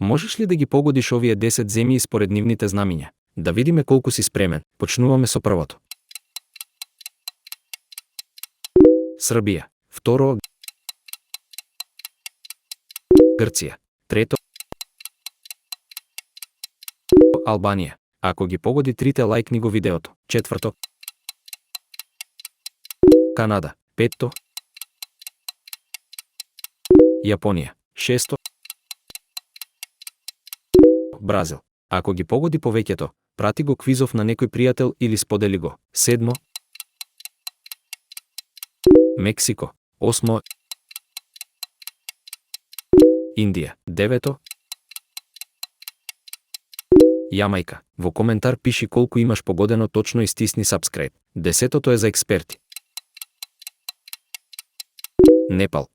Можеш ли да ги погодиш овие 10 земји според нивните знамиња? Да видиме колку си спремен. Почнуваме со првото. Србија. Второ. Грција. Трето. Албанија. Ако ги погоди трите, лајкни го видеото. Четврто. Канада. Петто. Јапонија. Шесто. Бразил. Ако ги погоди повеќето, прати го квизов на некој пријател или сподели го. Седмо. Мексико. Осмо. Индија. Девето. Јамајка. Во коментар пиши колку имаш погодено точно и стисни subscribe. Десетото е за експерти. Непал.